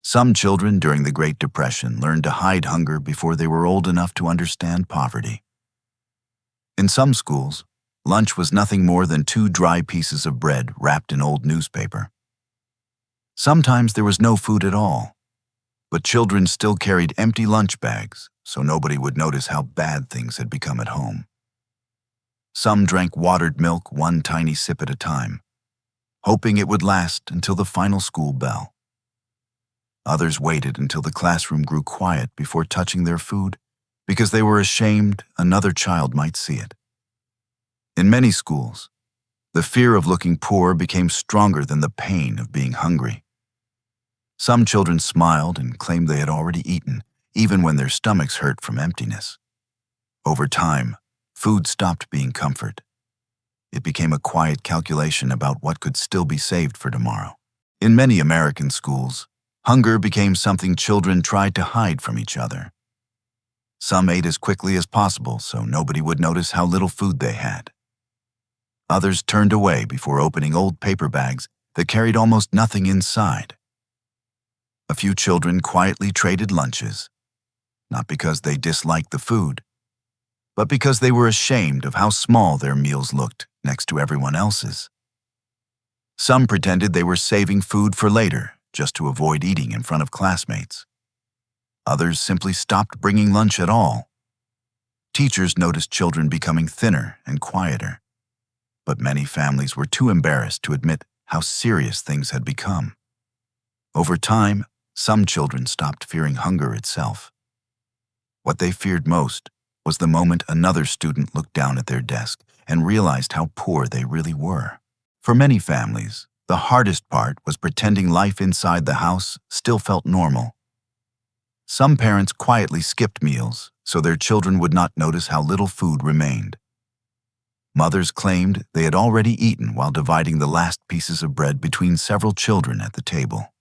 Some children during the Great Depression learned to hide hunger before they were old enough to understand poverty. In some schools, lunch was nothing more than 2 dry pieces of bread wrapped in old newspaper. Sometimes there was no food at all, but children still carried empty lunch bags so nobody would notice how bad things had become at home. Some drank watered milk 1 tiny sip at a time, hoping it would last until the final school bell. Others waited until the classroom grew quiet before touching their food because they were ashamed another child might see it. In many schools, the fear of looking poor became stronger than the pain of being hungry. Some children smiled and claimed they had already eaten, even when their stomachs hurt from emptiness. Over time, food stopped being comfort. It became a quiet calculation about what could still be saved for tomorrow. In many American schools, hunger became something children tried to hide from each other. Some ate as quickly as possible so nobody would notice how little food they had. Others turned away before opening old paper bags that carried almost nothing inside. A few children quietly traded lunches, not because they disliked the food, but because they were ashamed of how small their meals looked next to everyone else's. Some pretended they were saving food for later, just to avoid eating in front of classmates. Others simply stopped bringing lunch at all. Teachers noticed children becoming thinner and quieter, but many families were too embarrassed to admit how serious things had become. Over time, some children stopped fearing hunger itself. What they feared most was the moment another student looked down at their desk and realized how poor they really were. For many families, the hardest part was pretending life inside the house still felt normal. Some parents quietly skipped meals so their children would not notice how little food remained. Mothers claimed they had already eaten while dividing the last pieces of bread between several children at the table.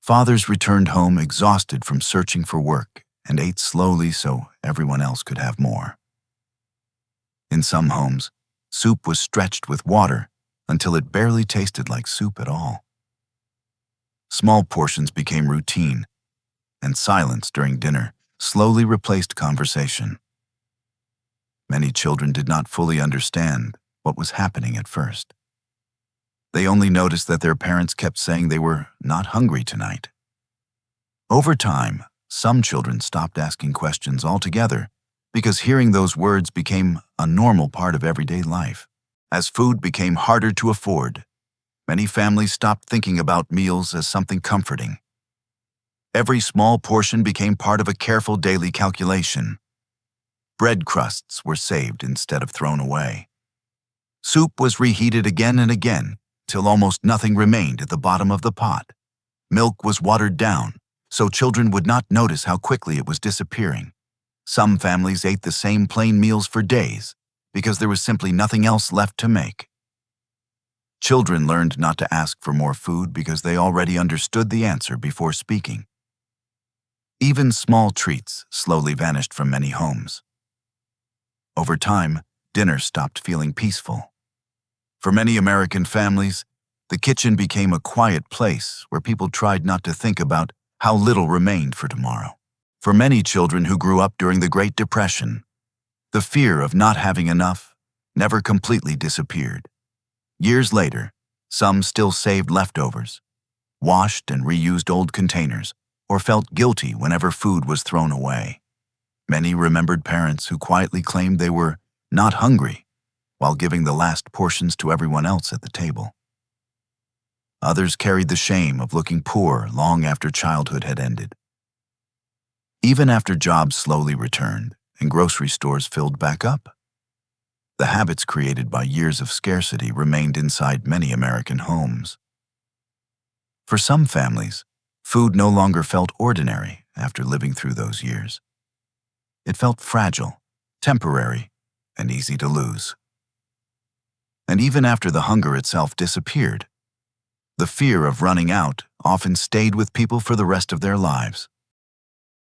Fathers returned home exhausted from searching for work and ate slowly so everyone else could have more. In some homes, soup was stretched with water until it barely tasted like soup at all. Small portions became routine, and silence during dinner slowly replaced conversation. Many children did not fully understand what was happening at first. They only noticed that their parents kept saying they were not hungry tonight. Over time, some children stopped asking questions altogether because hearing those words became a normal part of everyday life. As food became harder to afford, many families stopped thinking about meals as something comforting. Every small portion became part of a careful daily calculation. Bread crusts were saved instead of thrown away. Soup was reheated again and again till almost nothing remained at the bottom of the pot. Milk was watered down so children would not notice how quickly it was disappearing. Some families ate the same plain meals for days because there was simply nothing else left to make. Children learned not to ask for more food because they already understood the answer before speaking. Even small treats slowly vanished from many homes. Over time, dinner stopped feeling peaceful. For many American families, the kitchen became a quiet place where people tried not to think about how little remained for tomorrow. For many children who grew up during the Great Depression, the fear of not having enough never completely disappeared. Years later, some still saved leftovers, washed and reused old containers, or felt guilty whenever food was thrown away. Many remembered parents who quietly claimed they were not hungry while giving the last portions to everyone else at the table. Others carried the shame of looking poor long after childhood had ended. Even after jobs slowly returned and grocery stores filled back up, the habits created by years of scarcity remained inside many American homes. For some families, food no longer felt ordinary after living through those years. It felt fragile, temporary, and easy to lose. And even after the hunger itself disappeared, the fear of running out often stayed with people for the rest of their lives.